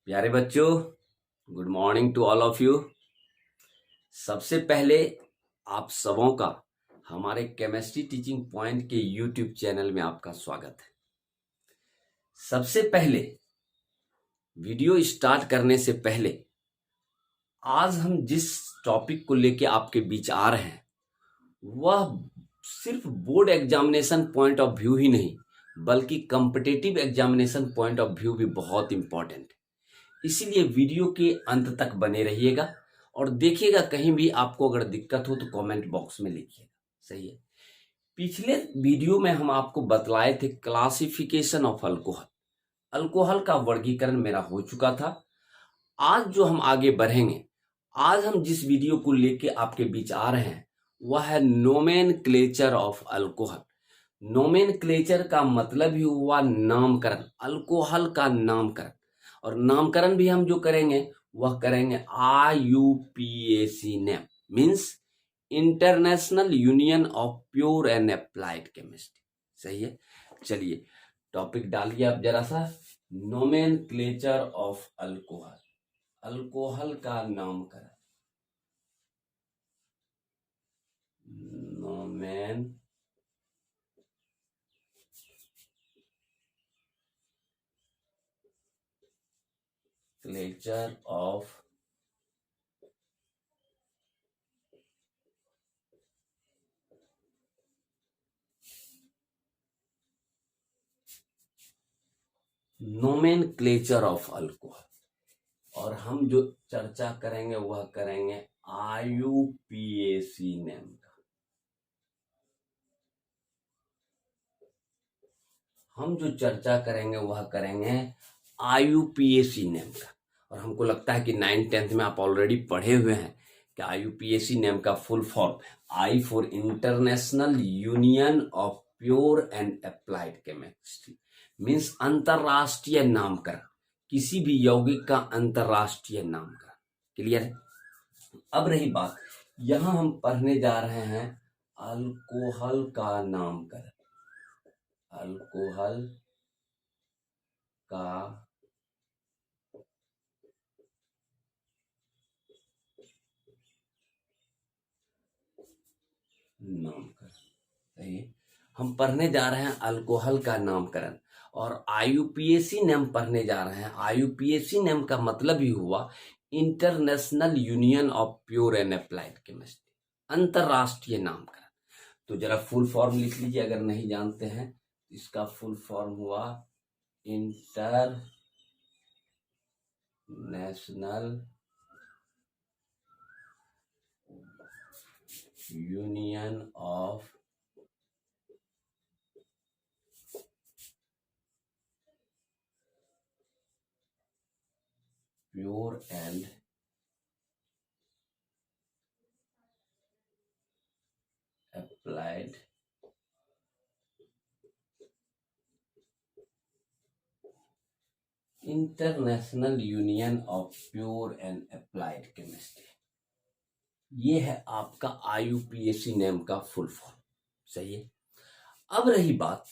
प्यारे बच्चों, good morning to all of you. सबसे पहले आप सबों का हमारे केमिस्ट्री टीचिंग पॉइंट के यूट्यूब चैनल में आपका स्वागत है। सबसे पहले वीडियो स्टार्ट करने से पहले आज हम जिस टॉपिक को लेके आपके बीच आ रहे हैं वह सिर्फ board examination point of view ही नहीं बल्कि competitive examination point of view भी बहुत इंपॉर्टेंट है। इसीलिए वीडियो के अंत तक बने रहिएगा और देखिएगा, कहीं भी आपको अगर दिक्कत हो तो कमेंट बॉक्स में लिखिएगा। सही है। पिछले वीडियो में हम आपको बतलाए थे क्लासिफिकेशन ऑफ अल्कोहल। अल्कोहल का वर्गीकरण मेरा हो चुका था। आज जो हम आगे बढ़ेंगे, आज हम जिस वीडियो को लेके आपके बीच आ रहे हैं वह है नोमेनक्लेचर ऑफ अल्कोहल। नोमेनक्लेचर का मतलब ही हुआ नामकरण, अल्कोहल का नामकरण। और नामकरण भी हम जो करेंगे वह करेंगे IUPAC name, means international union of pure and applied chemistry. सही है। चलिए टॉपिक डालिए आप जरा सा। नोमेनक्लेचर ऑफ अल्कोहल, अल्कोहल का नामकरण। Nomenclature of nomenclature of alcohol. और हम जो चर्चा करेंगे वह करेंगे IUPAC नेम का। हम जो चर्चा करेंगे वह करेंगे IUPAC नेम का। और हमको लगता है कि 9th-10th में आप ऑलरेडी पढ़े हुए हैं कि IUPAC नेम का full form I for international union of pure and applied chemistry, means अंतरराष्ट्रीय नामकरण, किसी भी यौगिक का अंतरराष्ट्रीय नामकरण। क्लियर है। अब रही बात, यहां हम पढ़ने जा रहे हैं अल्कोहल का नामकरण। अल्कोहल का नामकरण। सही है। हम पढ़ने जा रहे हैं अल्कोहल का नामकरण और IUPAC नेम पढ़ने जा रहे हैं। IUPAC नेम का मतलब ही हुआ international union of pure and applied chemistry, अंतरराष्ट्रीय नामकरण। तो जरा फुल फॉर्म लिख लीजिए अगर नहीं जानते हैं। इसका फुल फॉर्म हुआ international union of pure and applied international union of pure and applied chemistry. ये है आपका IUPAC नेम का फुल फॉर्म। सही है। अब रही बात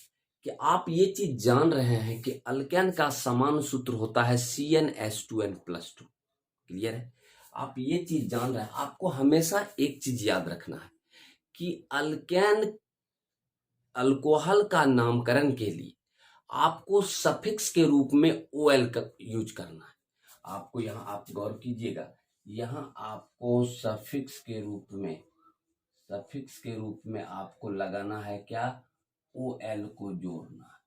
कि आप ये चीज जान रहे हैं कि अल्केन का समान सूत्र होता है CnH2n+2। क्लियर है। आप ये चीज जान रहे हैं। आपको हमेशा एक चीज याद रखना है कि अल्केन, अल्कोहल का नामकरण के लिए आपको सफिक्स के रूप में OL का यूज करना है। आपको यहाँ, आप गौर कीजिएगा, यहाँ आपको सफिक्स के रूप में आपको लगाना है क्या? OL को जोड़ना है।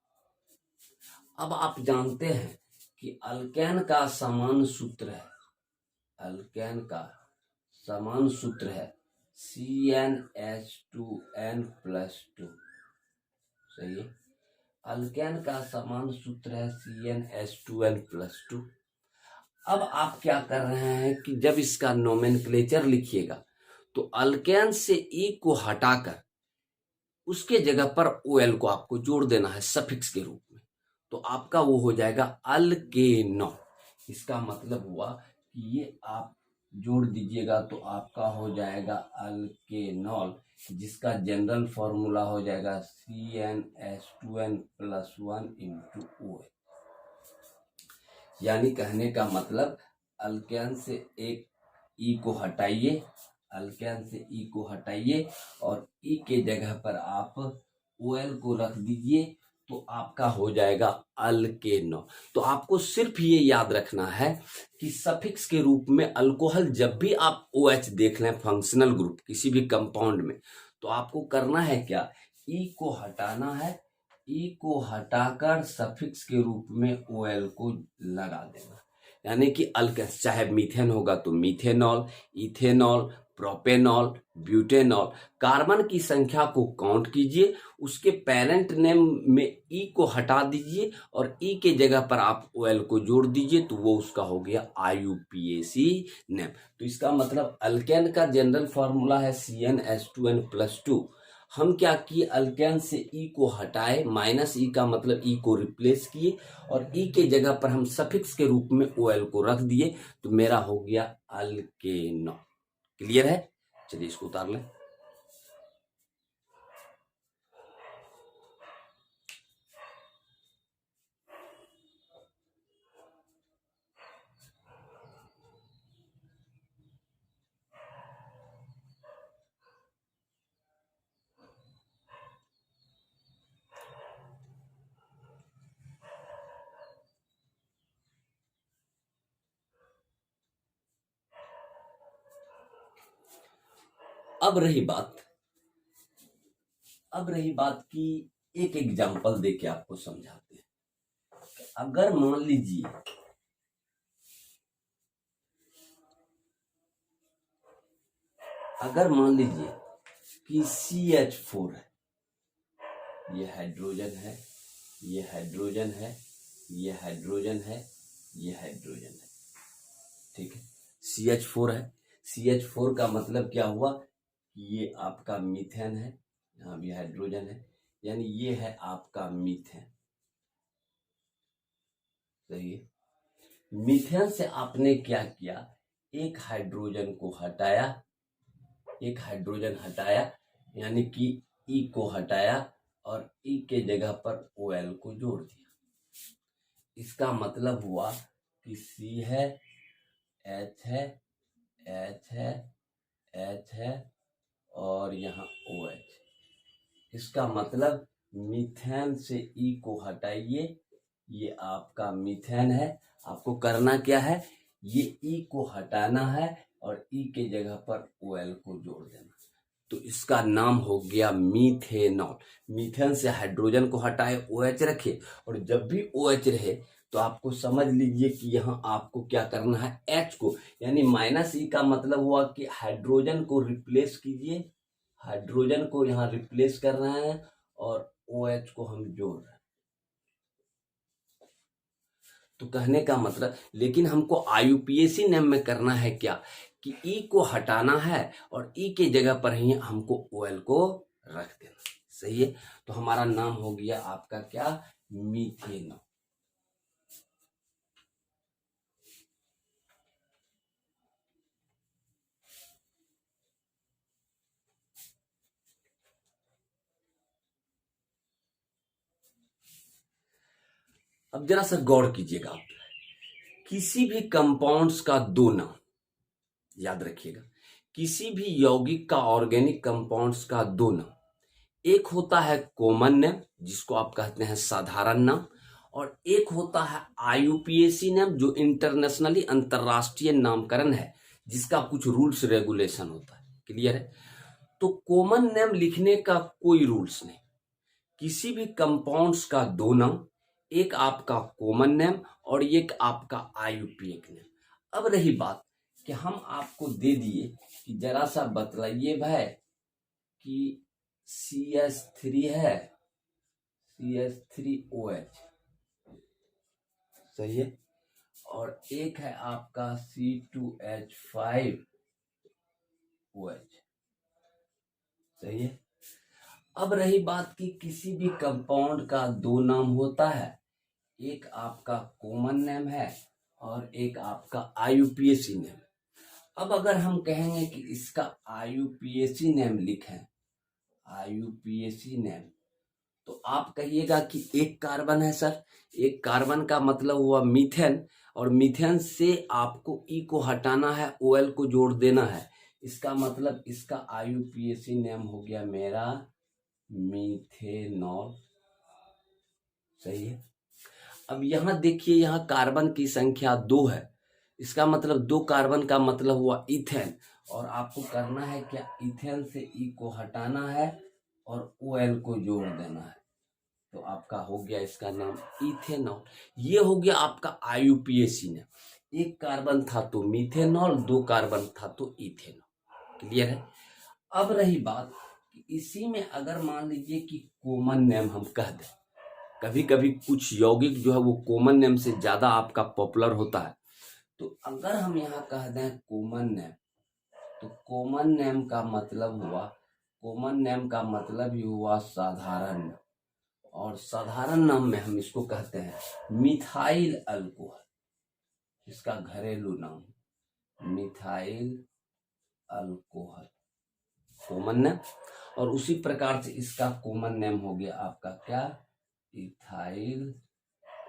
अब आप जानते हैं कि अल्केन का समान सूत्र है, अल्केन का समान सूत्र है CnH2n+2। सही है। अल्केन का समान सूत्र है CnH2n+2। अब आप क्या कर रहे हैं कि जब इसका नोमेनक्लेचर लिखिएगा तो अल्केन से E को हटाकर उसके जगह पर OL को आपको जोड़ देना है सफिक्स के रूप में। तो आपका वो हो जाएगा अल्केनॉल। इसका मतलब हुआ कि ये आप जोड़ दीजिएगा तो आपका हो जाएगा अल्केनॉल, जिसका जनरल फॉर्मूला हो जाएगा CnH2n+1 × OH। यानी कहने का मतलब अल्केन से एक ई को हटाइए, अल्केन से ई को हटाइए और ई के जगह पर आप OL को रख दीजिए तो आपका हो जाएगा अल्केनॉल। तो आपको सिर्फ ये याद रखना है कि सफिक्स के रूप में अल्कोहल जब भी आप OH देख लें फंक्शनल ग्रुप किसी भी कंपाउंड में, तो आपको करना है क्या, ई को हटाना है, ई को हटाकर सफिक्स के रूप में OL को लगा देना। यानी कि अल्केन चाहे मीथेन होगा तो methanol, ethanol, propanol, butanol, carbon की संख्या को काउंट कीजिए, उसके पेरेंट नेम में ई को हटा दीजिए और ई के जगह पर आप OL को जोड़ दीजिए तो वो उसका हो गया IUPAC नेम। तो इसका मतलब अल्केन का जनरल फॉर्मूला है CnH2n+2। हम क्या किए, अल्केन से ई को हटाए, माइनस ई का मतलब ई को रिप्लेस किए और ई के जगह पर हम सफिक्स के रूप में OL को रख दिए तो मेरा हो गया अल्केनॉल। क्लियर है? चलिए इसको उतार लें। अब रही बात की एक एग्जांपल देके आपको समझाते हैं। अगर मान लीजिए कि CH4 है, ये हाइड्रोजन है, ये हाइड्रोजन है, ये हाइड्रोजन है, ये हाइड्रोजन है, ठीक है। CH4 है, CH4 का मतलब क्या हुआ, ये आपका मीथेन है, यहाँ भी हाइड्रोजन है, यानी ये है आपका मीथेन। सही है। मीथेन से आपने क्या किया, एक हाइड्रोजन को हटाया, एक हाइड्रोजन हटाया यानी कि ई को हटाया और ई के जगह पर OL को जोड़ दिया। इसका मतलब हुआ कि C है, H है, H है, H है और यहाँ OH। इसका मतलब मीथेन से ई को हटाइए, ये आपका मीथेन है, आपको करना क्या है, ये ई को हटाना है और ई के जगह पर OL को जोड़ देना। तो इसका नाम हो गया मीथेनॉल। मीथेन से हाइड्रोजन को हटाए OH रखे और जब भी OH रहे तो आपको समझ लीजिए कि यहाँ आपको क्या करना है, H को, यानी माइनस ई का मतलब हुआ कि हाइड्रोजन को रिप्लेस कीजिए, हाइड्रोजन को यहाँ रिप्लेस कर रहे हैं और OH को हम जोड़ रहे हैं। तो कहने का मतलब, लेकिन हमको IUPAC नेम में करना है क्या, कि ई को हटाना है और ई के जगह पर ही हमको OL को रख देना। सही है। तो हमारा नाम हो गया आपका क्या, मीथेनॉल। अब जरा सा गौर कीजिएगा आप, किसी भी कंपाउंड्स का दो नाम याद रखिएगा, किसी भी यौगिक का ऑर्गेनिक कंपाउंड्स का दो नाम, एक होता है कॉमन नेम जिसको आप कहते हैं साधारण नाम, और एक होता है IUPAC नेम जो इंटरनेशनली अंतरराष्ट्रीय नामकरण है जिसका कुछ रूल्स रेगुलेशन होता है। क्लियर है? तो कॉमन नेम लिखने का कोई रूल्स नहीं, किसी भी कंपाउंड्स का दो नाम, एक आपका कॉमन नेम और एक आपका IUPAC नेम। अब रही बात कि हम आपको दे दिए कि जरा सा बतलाइए भाई कि CH3 है, CH3OH, सही है, और एक है आपका C2H5OH, सही है। अब रही बात कि किसी भी कंपाउंड का दो नाम होता है, एक आपका कॉमन नेम है और एक आपका IUPAC नेम। अब अगर हम कहेंगे कि इसका IUPAC नेम लिखें, IUPAC नेम, तो आप कहिएगा कि एक कार्बन है सर, एक कार्बन का मतलब हुआ मीथेन और मीथेन से आपको ई को हटाना है, OL को जोड़ देना है। इसका मतलब इसका IUPAC नेम हो गया मेरा मीथेनॉल। सही है। अब यहाँ देखिए, यहाँ कार्बन की संख्या 2 है, इसका मतलब 2 कार्बन का मतलब हुआ इथेन। और आपको करना है क्या, इथेन से ई को हटाना है और OL को जोड़ देना है, तो आपका हो गया इसका नाम इथेनॉल। ये हो गया आपका IUPAC नेम। 1 कार्बन था तो मीथेनॉल, 2 कार्बन था तो इथेनॉल। क्लियर है। अब रही बात कि इसी में अगर मान लीजिए कि कॉमन नेम हम कह दें, कभी कभी कुछ यौगिक जो है वो कॉमन नेम से ज्यादा आपका पॉपुलर होता है, तो अगर हम यहाँ कह दें कॉमन नेम, तो कॉमन नेम का मतलब हुआ, कॉमन नेम का मतलब ही हुआ साधारण नाम। और साधारण नाम में हम इसको कहते हैं मिथाइल अल्कोहल, इसका घरेलू नाम मिथाइल अल्कोहल, कॉमन नेम। और उसी प्रकार से इसका कॉमन नेम हो गया आपका क्या, इथाइल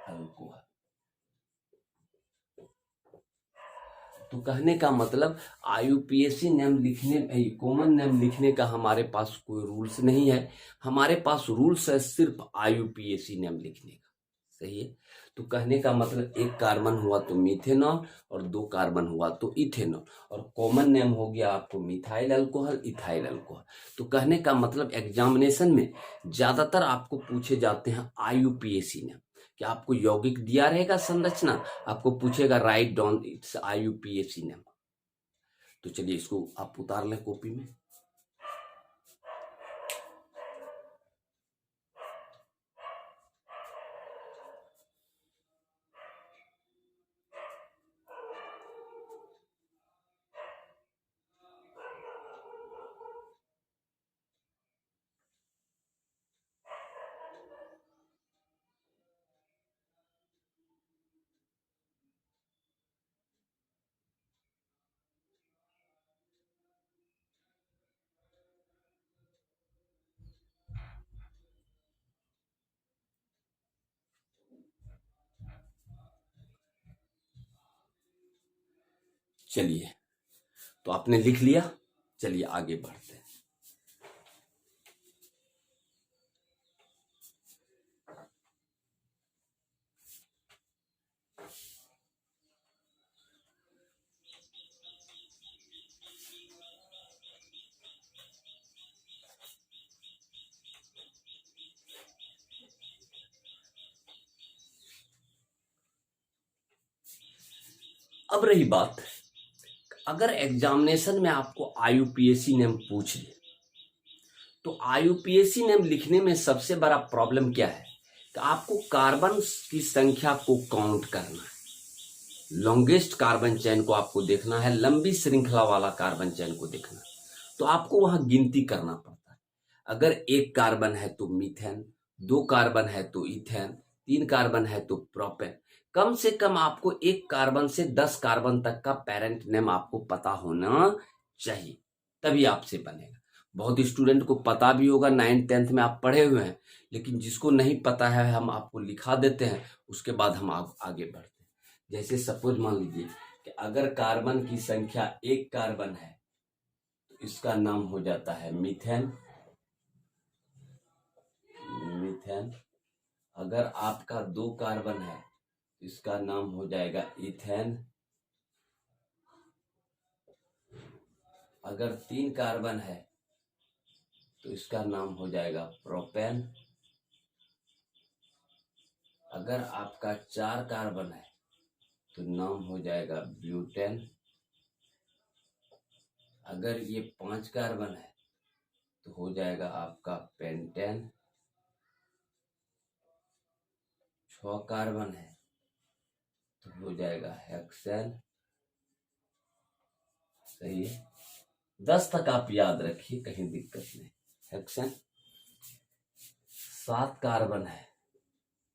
अल्कोहल। तो कहने का मतलब IUPAC नेम लिखने, कॉमन नेम लिखने का हमारे पास कोई रूल्स नहीं है, हमारे पास रूल्स है सिर्फ IUPAC नेम लिखने का। सही है। तो कहने का मतलब 1 कार्बन हुआ तो मीथेनॉल और 2 कार्बन हुआ तो इथेनॉल, और कॉमन नेम हो गया आपको मिथाइल अल्कोहल, इथाइल अल्कोहल। तो कहने का मतलब एग्जामिनेशन में ज्यादातर आपको पूछे जाते हैं IUPAC नेम, कि आपको यौगिक दिया रहेगा संरचना, आपको पूछेगा write down it's IUPAC name. तो चलिए इसको आप उतार लें कॉपी में। चलिए, तो आपने लिख लिया, चलिए आगे बढ़ते हैं। अब रही बात, अगर एग्जामिनेशन में आपको IUPAC नेम पूछ ले, तो IUPAC नेम लिखने में सबसे बड़ा प्रॉब्लम क्या है कि आपको कार्बन की संख्या को काउंट करना है। लॉन्गेस्ट कार्बन चेन को आपको देखना है, लंबी श्रृंखला वाला कार्बन चेन को देखना है, तो आपको वहां गिनती करना पड़ता है। अगर 1 कार्बन है तो मीथेन, 2 कार्बन है तो इथेन, 3 कार्बन है तो प्रोपेन। कम से कम आपको 1 कार्बन से 10 कार्बन तक का पेरेंट नेम आपको पता होना चाहिए, तभी आपसे बनेगा। बहुत स्टूडेंट को पता भी होगा, 9th 10th में आप पढ़े हुए हैं, लेकिन जिसको नहीं पता है हम आपको लिखा देते हैं, उसके बाद हम आगे बढ़ते हैं। जैसे सपोज मान लीजिए कि अगर कार्बन की संख्या 1 कार्बन है तो इसका नाम हो जाता है मीथेन, मीथेन। अगर आपका 2 कार्बन है तो इसका नाम हो जाएगा इथेन। अगर 3 कार्बन है तो इसका नाम हो जाएगा प्रोपेन। अगर आपका 4 कार्बन है तो नाम हो जाएगा ब्यूटेन। अगर ये 5 कार्बन है तो हो जाएगा आपका पेंटेन। 6 कार्बन है तो हो जाएगा हेक्सेन। सही है। 10 तक आप याद रखिए, कहीं दिक्कत नहीं। हेक्सेन। 7 कार्बन है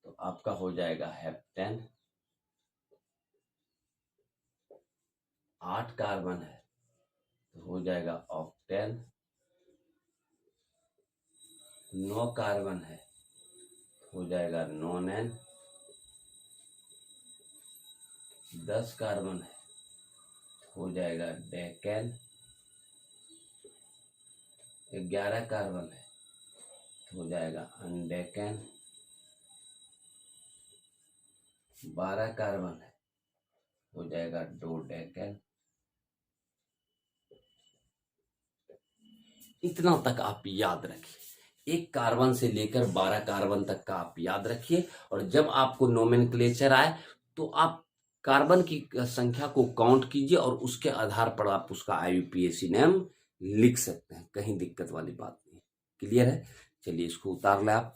तो आपका हो जाएगा हेप्टेन। 8 कार्बन है तो हो जाएगा ऑक्टेन। 9 कार्बन है तो हो जाएगा नोनेन। 10 कार्बन है हो जाएगा डेकेन। 11 कार्बन है हो जाएगा अनडेकेन। 12 कार्बन है हो जाएगा डोडेकेन। इतना तक आप याद रखिए, 1 कार्बन से लेकर 12 कार्बन तक का आप याद रखिए। और जब आपको नोमेनक्लेचर आए तो आप कार्बन की संख्या को काउंट कीजिए और उसके आधार पर आप उसका IUPAC नेम लिख सकते हैं, कहीं दिक्कत वाली बात नहीं। क्लियर है? चलिए इसको उतार ले आप।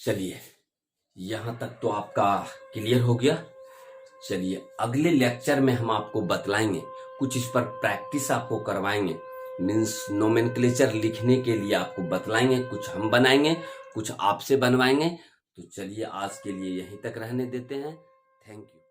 चलिए यहां तक तो आपका क्लियर हो गया। चलिए अगले लेक्चर में हम आपको बतलाएंगे, कुछ इस पर प्रैक्टिस आपको करवाएंगे। मीन्स नोमेनक्लेचर लिखने के लिए आपको बतलाएंगे, कुछ हम बनाएंगे, कुछ आपसे बनवाएंगे। तो चलिए आज के लिए यहीं तक रहने देते हैं। Thank you.